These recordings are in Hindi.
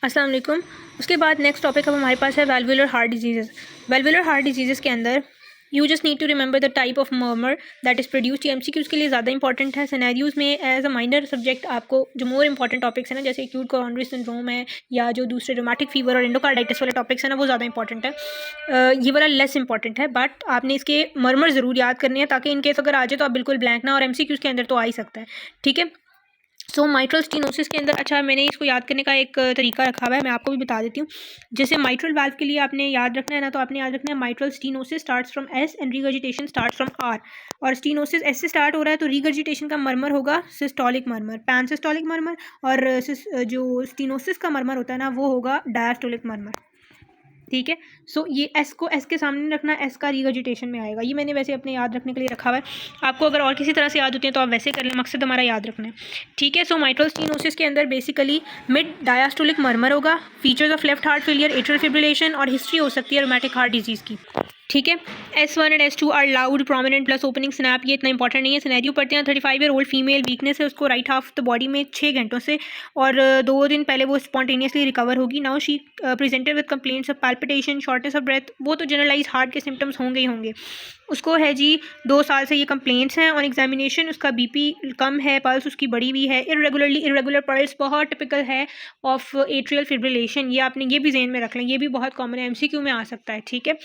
अस्सलाम वालेकुम। उसके बाद नेक्स्ट टॉपिक अब हमारे पास है valvular heart disease. Valvular heart disease के अंदर you just need to remember the type of murmur that is produced. ये एमसीक्यूज़ के लिए ज़्यादा इंपॉर्टेंट है। सिनेरियोज़ में एज अ माइनर सब्जेक्ट आपको जो मोर इंपॉर्टेंट टॉपिक्स है ना, जैसे एक्यूट कोरोनरी सिंड्रोम है या जो दूसरे रोमैटिक फीवर और एंडोकार्डाइटिस वाले टॉपिक्स हैं ना, वो ज़्यादा इंपॉर्टेंट है। ये वाला लेस इंपॉर्टेंट है, बट आपने इसके मर्मर ज़रूर याद करने हैं ताकि इनकेस अगर आ जाए तो आप बिल्कुल ब्लैंक ना, और एमसीक्यूज़ के अंदर तो आ ही सकता है। ठीक है। सो माइट्रल स्टीनोसिस के अंदर, अच्छा मैंने इसको याद करने का एक तरीका रखा हुआ है, मैं आपको भी बता देती हूँ। जैसे माइट्रल वाल्व के लिए आपने याद रखना है ना, तो आपने याद रखना है mitral stenosis starts from S and regurgitation starts from R. और स्टीनोसिस एस से स्टार्ट हो रहा है तो रिगर्जिटेशन का मर्मर होगा सिस्टोलिक मर्मर, पैनसिस्टोलिक मर्मर। और जो स्टीनोसिस का मर्मर होता है ना, वो होगा डायस्टोलिक मर्मर। ठीक है। सो ये एस को एस के सामने रखना, एस का रिगर्जिटेशन में आएगा। ये मैंने वैसे अपने याद रखने के लिए रखा हुआ है। आपको अगर और किसी तरह से याद होती है तो आप वैसे कर लें, मकसद हमारा याद रखना है। ठीक है। सो माइट्रल स्टीनोसिस के अंदर बेसिकली मिड डायस्टोलिक मर्मर होगा, features of left heart failure, atrial fibrillation, और हिस्ट्री हो सकती है रोमैटिक हार्ट डिजीज़ की। ठीक है। S1 and S2 are loud prominent plus opening snap. ये इतना इंपॉर्टेंट नहीं है। सिनेरियो पढ़ते हैं, 35-year-old फीमेल, वीकनेस है उसको राइट हाफ द बॉडी में 6 घंटों से, और 2 दिन पहले वो स्पॉन्टेनियसली रिकवर होगी। Now she presented with complaints of palpitation, shortness of breath. वो तो जनरलाइज हार्ट के सिम्टम्स होंगे ही होंगे। उसको है जी 2 साल से ये कंप्लेंट्स हैं। ऑन एग्जामिनेशन उसका बीपी कम है, पल्स उसकी बढ़ी हुई है, इरेगुलर पल्स बहुत टिपिकल है ऑफ एट्रियल फिब्रिलेशन। ये आपने ये भी ज़हन में रख लें, ये भी बहुत कॉमन है, एमसीक्यू में आ सकता है। ठीक है।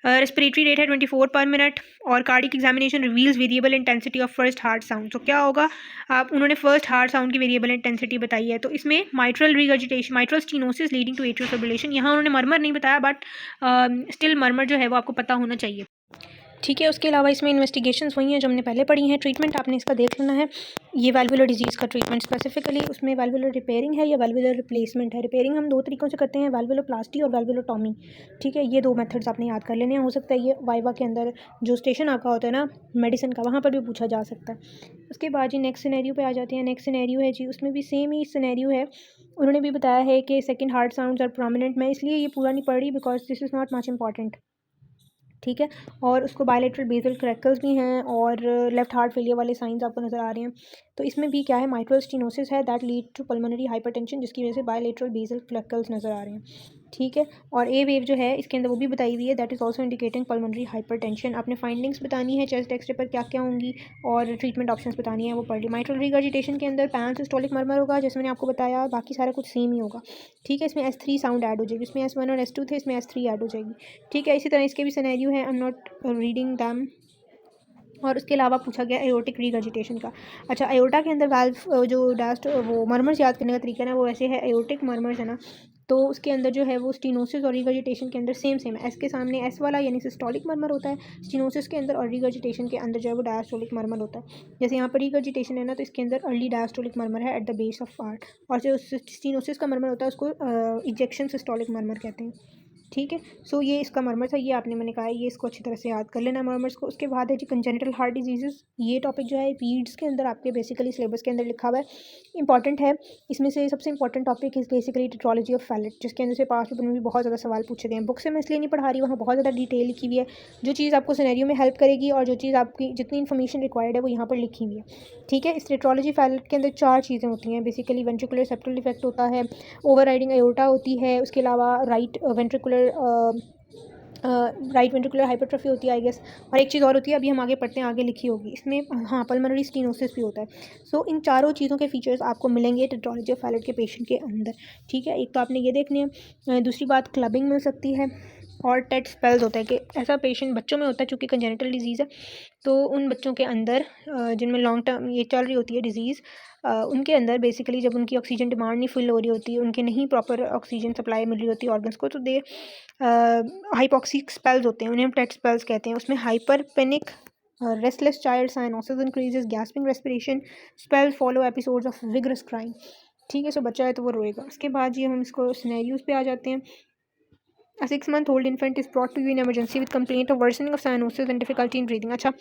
रेस्पिरेटरी रेट है 24 पर मिनट, और cardiac examination reveals variable intensity of first heart sound. तो क्या होगा, आप उन्होंने फर्स्ट हार्ट साउंड की वेरिएबल इंटेंसिटी बताई है, तो इसमें mitral regurgitation, mitral stenosis leading to atrial fibrillation. यहाँ उन्होंने मर्मर नहीं बताया, बट स्टिल मर्मर जो है वो आपको पता होना चाहिए। ठीक है। उसके अलावा इसमें इन्वेस्टिगेशंस वही हैं जो हमने पहले पढ़ी हैं। ट्रीटमेंट आपने इसका देख लेना है। ये वेल्वुलर डिजीज़ का ट्रीटमेंट स्पेसिफिकली उसमें वेल्वुलर रिपेयरिंग है या वेल्वुलर रिप्लेसमेंट है। रिपेयरिंग हम 2 तरीक़ों से करते हैं, वेल्वुलोप्लास्टी और वेल्वुलोटॉमी। ठीक है। ये 2 मेथड्स आपने याद कर लेने हैं। हो सकता है ये वाइवा के अंदर जो स्टेशन आपका होता है ना मेडिसिन का, वहाँ पर भी पूछा जा सकता है। उसके बाद जी नेक्स्ट सिनेरियो पे आ जाते हैं। नेक्स्ट सिनेरियो है जी, उसमें भी सेम ही सिनेरियो है। उन्होंने भी बताया है कि second heart sounds are prominent. मैं इसलिए ये पूरा नहीं पढ़ रही because this is not much important. ठीक है। और उसको बायलेटरल बेसल क्रैकल्स भी हैं, और लेफ्ट हार्ट फेलियर वाले साइंस आपको नज़र आ रहे हैं। तो इसमें भी क्या है, माइट्रल स्टीनोसिस है that lead to pulmonary hypertension, जिसकी वजह से बायलेटरल बेसल क्रैकल्स नज़र आ रहे हैं। ठीक है। और ए वेव जो है इसके अंदर वो भी बताई हुई है, that is also indicating pulmonary hypertension. आपने फाइंडिंग्स बतानी है चेस्ट एक्सरे पर क्या क्या होंगी, और ट्रीटमेंट ऑप्शंस बतानी है, वो पढ़ ली। माइट्रल रिगर्जिटेशन के अंदर पैनसिस्टोलिक मर्मर होगा, जैसे मैंने आपको बताया, बाकी सारा कुछ सेम ही होगा। ठीक है। इसमें S3 साउंड ऐड हो जाएगी, इसमें S1 और S2 थे, इसमें S3 ऐड हो जाएगी। ठीक है। इसी तरह इसके भी सिनेरियो है, I am not reading them. और उसके अलावा पूछा गया एयोटिक रिगर्जिटेशन का। अच्छा, एयोटा के अंदर वाल्व जो डास्ट वो मर्मर्स याद करने का तरीका ना, वो ऐसे है, एयोटिक मर्मर्स है ना, तो उसके अंदर जो है वो स्टीनोसिस और रिगर्जिटेशन के अंदर सेम है। एस के सामने एस वाला यानी सिस्टोलिक मर्मर होता है स्टीनोसिस के अंदर, और रिगर्जिटेशन के अंदर जो है वो डायस्टोलिक मर्मर होता है। जैसे यहाँ पर रिगर्जिटेशन है ना, तो इसके अंदर अर्ली डायस्टोलिक मर्मर है at the base of heart, और जो स्टीनोसिस का मर्मर होता है उसको इजेक्शन सिस्टोलिक मर्मर कहते हैं। ठीक है। सो ये इसका मर्मर था, ये आपने मैंने कहा है, ये इसको अच्छी तरह से याद कर लेना मर्मर्स को। उसके बाद है जी कंजेनिटल हार्ट डिजीज़। ये टॉपिक जो है पीड्स के अंदर आपके बेसिकली सिलेबस के अंदर लिखा हुआ है, इंपॉर्टेंट है। इसमें से सबसे important topic is basically tetralogy of Fallot, जिसके अंदर से पास पेपर में भी बहुत ज़्यादा सवाल पूछे गए हैं। बुक से मैं इसलिए नहीं पढ़ा रही, वहाँ बहुत ज़्यादा डिटेल लिखी हुई है। जो चीज़ आपको सिनेरियो में हेल्प करेगी और जो चीज़ आपकी जितनी इन्फॉर्मेशन रिक्वायर्ड है वो यहाँ पर लिखी हुई है। ठीक है। इस टेट्रोलॉजी फैलेट के अंदर 4 चीज़ें होती हैं बेसिकली। वेंट्रिकुलर सेप्टल डिफेक्ट होता है, ओवर राइडिंग एयोर्टा होती है, उसके अलावा राइट वेंट्रिकुलर हाइपरट्रफी होती है आई गेस, और एक चीज़ और होती है, अभी हम आगे पढ़ते हैं, आगे लिखी होगी इसमें, हाँ, पल्मोनरी स्टीनोसिस भी होता है। सो इन चारों चीज़ों के फीचर्स आपको मिलेंगे टेट्रोलॉजी ऑफ फैलेट के पेशेंट के अंदर। ठीक है। एक तो आपने ये देखने हैं, दूसरी बात क्लबिंग मिल सकती है, और टेट स्पेल्स होता है कि ऐसा पेशेंट बच्चों में होता है, चूँकि कंजेनिटल डिजीज़ है, तो उन बच्चों के अंदर जिनमें लॉन्ग टर्म ये चल रही होती है डिजीज़, उनके अंदर बेसिकली जब उनकी ऑक्सीजन डिमांड नहीं फुल हो रही होती, उनके नहीं प्रॉपर ऑक्सीजन सप्लाई मिल रही होती ऑर्गन्स को, तो दे हाइपॉक्सिक स्पेल्स होते हैं, उन्हें हम टेट स्पेल्स कहते हैं। उसमें hyperpneic, restless child, cyanosis increases, gasping respiration, spells follow episodes of vigorous crime. ठीक है। सो बच्चा है तो वो रोएगा। उसके बाद ये हम इसको सिनेरियोज पे आ जाते हैं। A 6-month-old infant is brought to you in emergency with complaint of worsening of cyanosis and difficulty in breathing. अच्छा,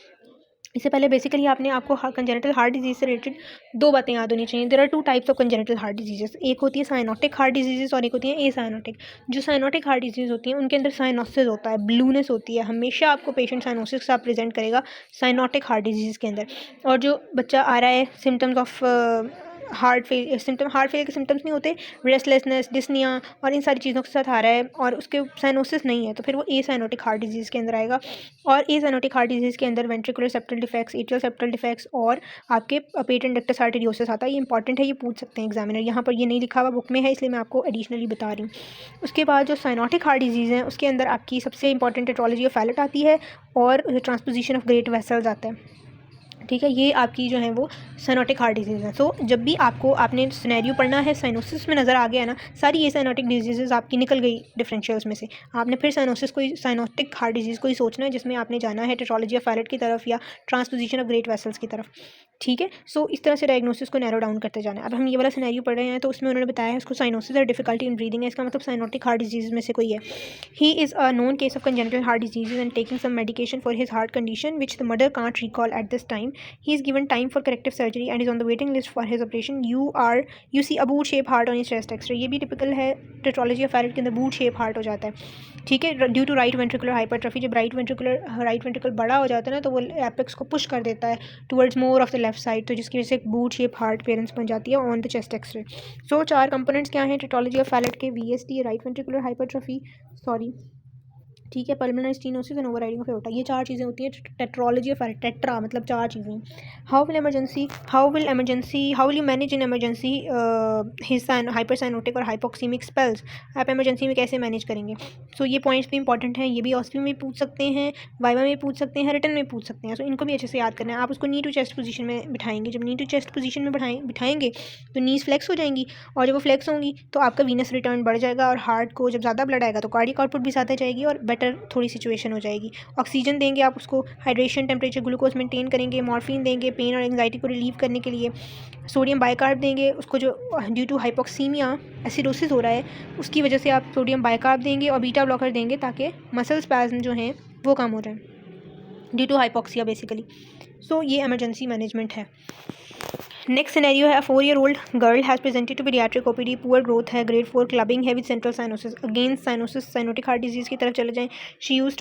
इससे पहले बेसिकली आपको कंजेनिटल हार्ट डिजीज़ से रिलेटेड 2 बातें याद होनी चाहिए। There are 2 types of congenital heart disease, एक होती है साइनोटिक हार्ट डिजीज़ और एक होती है एसाइनोटिक। जो साइनोटिक हार्ट डिजीज़ होती हैं उनके अंदर साइनोसिस होता है, ब्लूनेस होती है, हमेशा आपको पेशेंट साइनोसिस के साथ प्रेजेंट करेगा साइनोटिक हार्ट डिजीज़ के अंदर। और जो बच्चा आ रहा है सिम्टम्स ऑफ हार्ट फेल के सिम्टम्स नहीं होते, रेस्टलेसनेस, डिस्निया और इन सारी चीज़ों के साथ आ रहा है और उसके साइनोसिस नहीं है, तो फिर वो ए साइनोटिक हार्ट डिजीज़ के अंदर आएगा। और ए साइनोटिक हार्ट डिजीज़ के अंदर ventricular septal defects, atrial septal defects और आपके पेटेंट डक्टस आर्टेरियोसिस आता है। ये इंपॉर्टेंट है, ये पूछ सकते हैं एग्जामिनर, यहाँ पर ये नहीं लिखा हुआ बुक में है इसलिए मैं आपको एडिशनली बता रही हूँ। उसके बाद जो साइनोटिक हार्ट डिजीज़ है उसके अंदर आपकी सबसे इंपॉर्टेंट एट्रोलॉजी ऑफ फैलेट आती है और ट्रांसपोजिशन ऑफ ग्रेट वेसल्स आता है। ठीक है, ये आपकी जो है वो साइनोटिक हार्ट डिजीज़ है। सो जब भी आपने सिनेरियो पढ़ना है, साइनोसिस में नज़र आ गया ना, सारी ये साइनोटिक डिजीज़ आपकी निकल गई डिफरेंशियल्स में से, आपने फिर साइनोटिक हार्ट डिजीज़ को ही सोचना है जिसमें आपने जाना है टेट्रोलॉजी ऑफ फैलेट की तरफ या ट्रांसपोजिशन ऑफ ग्रेट वेसल्स की तरफ। ठीक है, सो इस तरह से डायग्नोसिस को नैरो डाउन करते जाना है। अब हम ये वाला सिनेरियो पढ़ रहे हैं तो उसमें उन्होंने बताया है उसको साइनोसिस और डिफिकल्टी इन ब्रीदिंग है, इसका मतलब साइनोटिक हार्ट डिजीज़ में से कोई है। He is a known case of congenital heart disease and taking some medication for his heart condition which the mother can't recall at this time. He is given time for corrective surgery and is on the waiting list for his operation. You see a boot shape heart on his chest x-ray. ये भी typical है टेट्रोलॉजी ऑफ फैलेट के अंदर, boot shape heart हो जाता है। ठीक है, due to right ventricular hypertrophy, जब राइट वेंट्रिकल बड़ा हो जाता है ना तो वो एपेक्स को पुश कर देता है towards more of the left side, तो जिसकी वजह से एक बूट शेप हार्ट पेरेंट्स बन जाती है on the chest X-ray. So 4 components क्या हैं टेट्रोलॉजी ऑफ फैलेट के? VSD, राइट वेंट्रिकुलर हाइपरट्रॉफी, ठीक है, pulmonary stenosis and overriding of aorta, ये 4 चीज़ें होती हैं टेट्रोलॉजी ऑफ फैलेट। टेट्रा मतलब 4 चीज़ें। How will you manage in emergency his hypercyanotic और हाइपोक्सीमिक स्पेल्स? आप एमरजेंसी में कैसे मैनेज करेंगे? सो ये पॉइंट्स भी इंपॉर्टेंट हैं, ये भी ऑस्ट्री में पूछ सकते हैं, वाइवा में पूछ सकते हैं, रिटन में पूछ सकते हैं। सो इनको भी अच्छे से याद करना है। आप उसको नी टू चेस्ट पोजीशन में बिठाएंगे, जब नी टू चेस्ट पोजीशन में बिठाएंगे तो नीज फ्लेक्स हो जाएंगी और जब वो फ्लेक्स होंगी तो आपका वीनस रिटर्न बढ़ जाएगा और हार्ट को जब ज़्यादा ब्लड आएगा तो कार्डियक आउटपुट भी ज़्यादा जाएगी और बेटर थोड़ी सिचुएशन हो जाएगी। ऑक्सीजन देंगे आप उसको, हाइड्रेशन, टेम्परेचर, ग्लूकोज मेंटेन करेंगे, मॉर्फिन देंगे पेन और एंग्जाइटी को रिलीव करने के लिए, सोडियम बाइकार्ब देंगे उसको, जो ड्यू टू हाइपोक्सीमिया एसिडोसिस हो रहा है उसकी वजह से आप सोडियम बाइकार्ब देंगे और बीटा ब्लॉकर देंगे ताकि मसल स्पैज्म जो हैं वो कम हो जाए due to hypoxia basically. So ये इमरजेंसी मैनेजमेंट है। नेक्स्ट सिनेरियो है, 4-year-old girl has presented to paediatric OPD, poor growth है, ग्रेड 4 क्लबिंग है with central cyanosis. Again cyanosis, cyanotic heart disease की तरफ चले जाएं। She use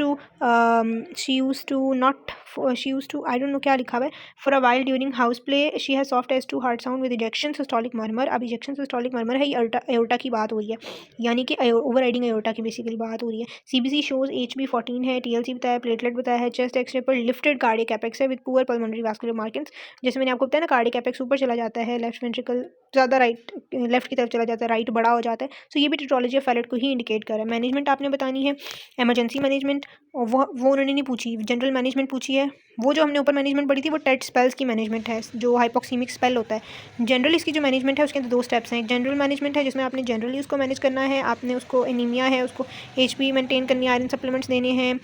to I don't know क्या लिखा हुआ है, for a while during house play she has soft edge to heart sound with ejection systolic murmur. अब इजेक्शन सिस्टोलिक मर्मर है, ये एओर्टा की बात हो रही है, यानी कि ओवर राइडिंग एओर्टा की बेसिकली बात हो रही है। CBC शोज HB14 है, TLC बताया, प्लेटलेट बताया है, चेस्ट एक्सरे पर लिफ्टेड कार्डियक एपेक्स है with poor pulmonary vascular markings. जैसे मैंने आपको बताया ना, कार्डियक एपेक्स ऊपर चला जाता है, लेफ्ट वेंट्रिकल ज़्यादा लेफ्ट की तरफ चला जाता है, राइट बड़ा हो जाता है। सो ये भी टेट्रोलॉजी ऑफ फैलेट को ही इंडिकेट कर रहा है। मैनेजमेंट आपने बतानी है, इमरजेंसी मैनेजमेंट वो उन्होंने नहीं पूछी, जनरल मैनेजमेंट पूछी है। वो जो हमने ऊपर मैनेजमेंट पढ़ी थी वो टेट स्पेल्स की मैनेजमेंट है, जो हाइपोक्सीमिक स्पेल होता है। जनरल इसकी जो मैनेजमेंट है उसके अंदर 2 स्टेप्स हैं। एक जनरल मैनेजमेंट है जिसमें आपने जनरली उसको मैनेज करना है, आपने उसको एनीमिया है उसको HB मेंटेन करनी है, आयरन सप्लीमेंट्स देने हैं,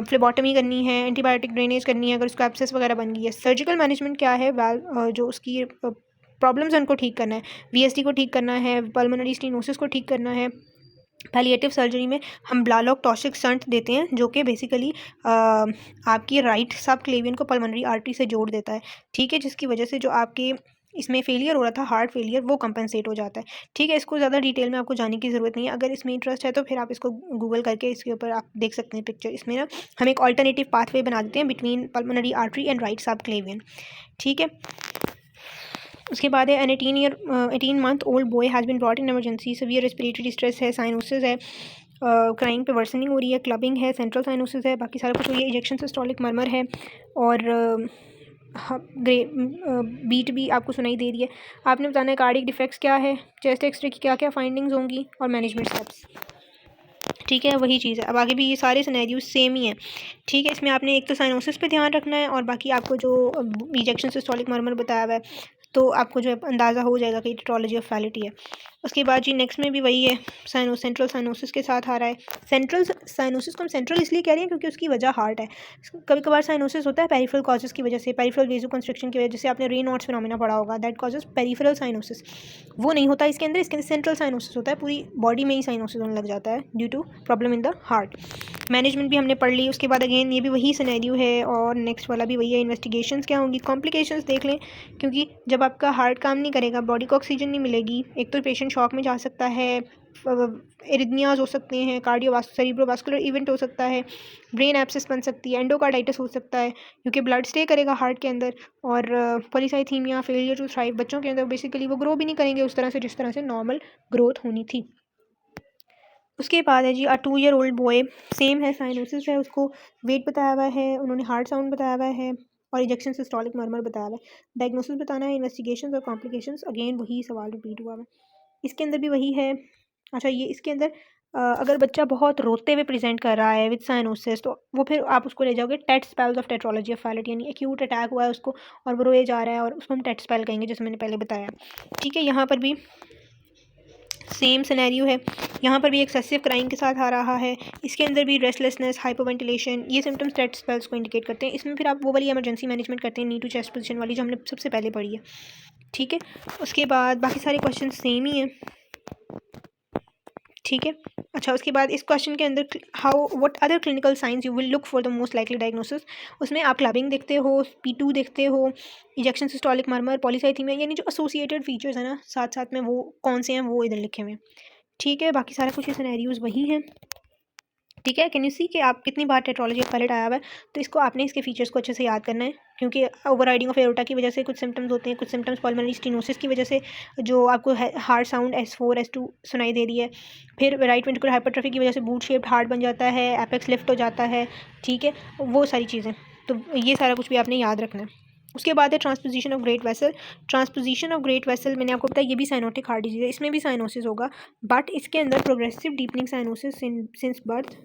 फ्लेबोटमी करनी है, एंटीबायोटिक ड्रेनेज करनी है अगर उसको एब्सेस वगैरह बन गई है। सर्जिकल मैनेजमेंट क्या है, जो उसकी प्रॉब्लम्स हैं उनको ठीक करना है, VSD को ठीक करना है, पल्मोनरी स्टेनोसिस को ठीक करना है। पैलिएटिव सर्जरी में हम ब्लालॉक टॉसिक स्टंट देते हैं जो कि बेसिकली आपकी राइट सब क्लेवियन को पल्मोनरी आर्टरी से जोड़ देता है। ठीक है, जिसकी वजह से जो आपके इसमें फेलियर हो रहा था, हार्ट फेलियर, वो कंपनसेट हो जाता है। ठीक है, इसको ज़्यादा डिटेल में आपको जाने की ज़रूरत नहीं है। अगर इसमें इंटरेस्ट है तो फिर आप इसको गूगल करके इसके ऊपर आप देख सकते हैं पिक्चर। इसमें ना हम एक ऑल्टरनेटिव पाथवे बना देते हैं between pulmonary artery and right subclavian. ठीक है, उसके बाद है, an 18-month old boy has been brought in emergency, severe respiratory distress है, साइनोसिस है, क्राइंग पे वर्सनिंग हो रही है, क्लबिंग है, सेंट्रल साइनोसिस है, बाकी सारा कुछ हुई है, इजेक्शन सिस्टोलिक मर्मर है और बीट भी आपको सुनाई दे रही है। आपने बताना है कार्डियक डिफेक्ट्स क्या है, चेस्ट एक्सरे की क्या क्या फाइंडिंग्स होंगी और मैनेजमेंट स्टेप्स। ठीक है, वही चीज़ है। अब आगे भी ये सारे सिनेरियो सेम ही हैं। ठीक है, इसमें आपने एक तो साइनोसिस पे ध्यान रखना है और बाकी आपको जो इजेक्शन सिस्टोलिक मर्मर बताया हुआ है तो आपको जो है अंदाज़ा हो जाएगा कि टेट्रोलॉजी ऑफ फैलेट है। उसके बाद जी नेक्स्ट में भी वही है, सेंट्रल साइनोसिस के साथ आ रहा है। सेंट्रल साइनोसिस को हम सेंट्रल इसलिए कह रहे हैं क्योंकि उसकी वजह हार्ट है। कभी कभार साइनोसिस होता है पेरिफेरल कॉजेज़ की वजह से, पेरिफेरल वेजो कंस्ट्रिक्शन की वजह से, आपने रेनॉल्ड्स फिनोमेना पढ़ा होगा, दैट कॉजेज पेरिफेरल साइनोसिस। वो नहीं होता इसके अंदर सेंट्रल साइनोसिस होता है, पूरी बॉडी में ही साइनोसिस होने लग जाता है due to problem in the heart. Management भी हमने पढ़ ली। उसके बाद अगेन ये भी वही सिनेरियो है और नेक्स्ट वाला भी वही है। इन्वेस्टिगेशंस क्या होंगी, कॉम्प्लिकेशंस देख लें, क्योंकि जब आपका हार्ट काम नहीं करेगा, बॉडी को ऑक्सीजन नहीं मिलेगी, एक तो पेशेंट शॉक में जा सकता है, एरिथमियाज हो सकते हैं, सेरिब्रोवास्कुलर इवेंट हो सकता है, ब्रेन एब्सेस बन सकती है, एंडोकार्डाइटिस हो सकता है क्योंकि ब्लड स्टे करेगा हार्ट के अंदर, और पॉलीसाइथीमिया, फेलियर टू थ्राइव, बच्चों के अंदर बेसिकली वो ग्रो भी नहीं करेंगे उस तरह से जिस तरह से नॉर्मल ग्रोथ होनी थी। उसके बाद है जी 2 ईयर ओल्ड बॉय, सेम है, साइनोसिस है, उसको वेट बताया हुआ है, उन्होंने हार्ट साउंड बताया हुआ है और इजेक्शन सिस्टोलिक मर्मर बताया हुआ है। डायग्नोसिस बताना है, इन्वेस्टिगेशंस और कॉम्प्लिकेशंस, अगेन वही सवाल रिपीट हुआ है। इसके अंदर भी वही है। अच्छा, ये इसके अंदर अगर बच्चा बहुत रोते हुए प्रेजेंट कर रहा है विद साइनोसिस, तो वो फिर आप उसको ले जाओगे tet spells of tetralogy of Fallot, यानी एक्यूट अटैक हुआ है उसको और वो रोए जा रहा है और उसको हम टेट स्पेल कहेंगे, जैसे मैंने पहले बताया। ठीक है, यहाँ पर भी सेम सिनेरियो है, यहाँ पर भी एक्सेसिव क्राइंग के साथ आ रहा है। इसके अंदर भी रेस्टलेसनेस, हाइपोवेंटिलेशन, ये सिम्टम्स टेट स्पेल्स को इंडिकेट करते हैं। इसमें फिर आप वो वाली इमरजेंसी मैनेजमेंट करते हैं, नी टू चेस्ट पोजीशन वाली, जो हमने सबसे पहले पढ़ी है। ठीक है, उसके बाद बाकी सारे क्वेश्चन सेम ही हैं। ठीक है, अच्छा, उसके बाद इस क्वेश्चन के अंदर what other clinical science you will look for the most likely diagnosis, उसमें आप क्लबिंग देखते हो, P2 देखते हो, इजेक्शन सिस्टोलिक मर्मर, पॉलीसाइथीमिया, यानी जो एसोसिएटेड फीचर्स है ना साथ साथ में वो कौन से हैं वो इधर लिखे हुए हैं। ठीक है, बाकी सारा कुछ सिनेरियोज वही हैं। ठीक है, कैन यू सी कि आप कितनी बार टेट्रोलॉजी ऑफ फैलिट आया हुआ है, तो इसको आपने इसके फीचर्स को अच्छे से याद करना है, क्योंकि ओवर राइडिंग ऑफ एओर्टा की वजह से कुछ सिम्टम्स होते हैं, कुछ सिम्टम्स पल्मोनरी स्टेनोसिस की वजह से जो आपको हार्ट साउंड S4 S2 सुनाई दे रही है, फिर राइट वेंट्रिकुलर हाइपरट्रॉफी की वजह से बूट शेप्ड हार्ट बन जाता है, एपेक्स लिफ्ट हो जाता है। ठीक है, वो सारी चीज़ें, तो ये सारा कुछ भी आपने याद रखना है। उसके बाद है transposition of great vessel. Transposition of great vessel मैंने आपको बताया, ये भी साइनोटिक हार्ट डिजीज है, इसमें भी साइनोसिस होगा, बट इसके अंदर progressive deepening cyanosis since birth,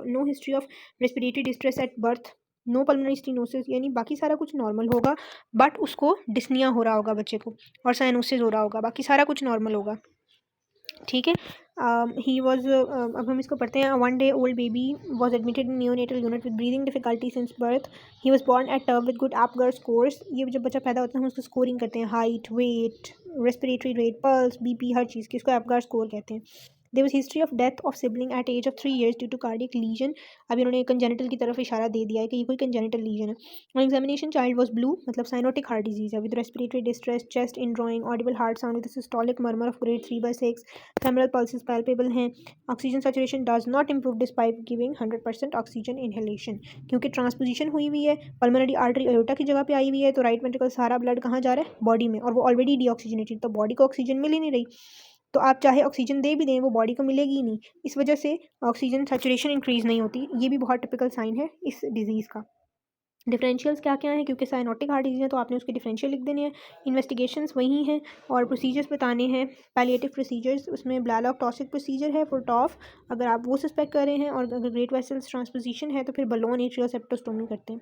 no history of respiratory distress at birth, no pulmonary stenosis, यानी बाकी सारा कुछ नॉर्मल होगा, बट उसको डिस्निया हो रहा होगा बच्चे को और साइनोसिस हो रहा होगा, बाकी सारा कुछ नॉर्मल होगा। ठीक है, ही वॉज, अब हम इसको पढ़ते हैं। 1 day old baby was admitted in neonatal unit with breathing difficulty since birth. He was born at term with good Apgar scores. ये जब बच्चा पैदा होता है हम उसको स्कोरिंग करते हैं, height, weight, respiratory rate, pulse, BP, हर चीज़ की, इसको एपगार स्कोर कहते हैं। There was history of death of sibling at age of 3 years due to cardiac lesion. अब इन्होंने कंजेनिटल की तरफ इशारा दे दिया है कि ये कोई कंजेनिटल लीजन है। On examination child was blue, मतलब साइनोटिक हार्ट डिजीज है, with respiratory distress, chest in drawing, Audible heart sound with systolic murmur of grade 3/6, femoral pulses palpable हैं, oxygen saturation does not improve despite giving 100% oxygen inhalation, क्योंकि ट्रांसपोजिशन हुई हुई है, पल्मोनरी आर्टरी अयोटा की जगह पे आई हुई है, तो राइट वेंट्रिकल सारा ब्लड कहाँ जा रहा है, बॉडी में, और वो ऑलरेडी डीऑक्सीजनेटेड, तो बॉडी को ऑक्सीजन मिल ही नहीं रही, तो आप चाहे ऑक्सीजन दे भी दें वो बॉडी को मिलेगी ही नहीं, इस वजह से ऑक्सीजन सैचुरेशन इंक्रीज़ नहीं होती। ये भी बहुत टिपिकल साइन है इस डिजीज़ का। डिफरेंशियल्स क्या क्या हैं, क्योंकि साइनोटिक हार्ट डिजीज है तो आपने उसके डिफरेंशियल लिख देने हैं। इन्वेस्टिगेशंस वही हैं और प्रोसीजर्स बताने हैं, पैलिएटिव प्रोसीजर्स, उसमें ब्लैलॉक टॉसिक प्रोसीजर है फॉर टॉफ, अगर आप वो सस्पेक्ट कर रहे हैं, और अगर ग्रेट वेसल्स ट्रांसपोजिशन है तो फिर बलोन एट्रियल सेप्टोस्टोमी करते हैं।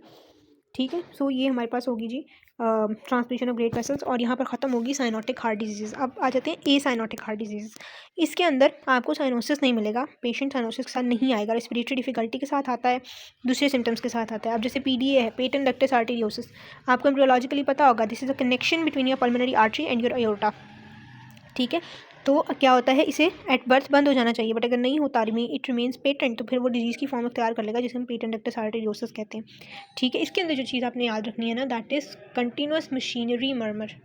ठीक है, सो ये हमारे पास होगी जी ट्रांसपोजिशन ऑफ ग्रेट वेसल्स, और यहाँ पर ख़त्म होगी साइनोटिक हार्ट डिजीज़। अब आ जाते हैं ए साइनोटिक हार्ट डिजीज़। इसके अंदर आपको साइनोसिस नहीं मिलेगा, पेशेंट साइनोसिस के साथ नहीं आएगा, रेस्पिरेटरी डिफिकल्टी के साथ आता है, दूसरे सिम्टम्स के साथ आता है। अब जैसे PDA है, पेटेंट डक्टस आर्टेरियोसिस, आपको एम्ब्रियोलॉजिकली पता होगा, this is a connection between your pulmonary artery and your aorta. ठीक है, तो क्या होता है, इसे एट बर्थ बंद हो जाना चाहिए, बट अगर नहीं होता इट रिमेन्स पेटेंट, तो फिर वो डिजीज़ की फॉर्म अख्तियार कर लेगा, जिसे हम पेटेंट डक्टस आर्टेरियोसिस कहते हैं। ठीक है, इसके अंदर जो चीज़ आपने याद रखनी है ना, that is continuous machinery murmur.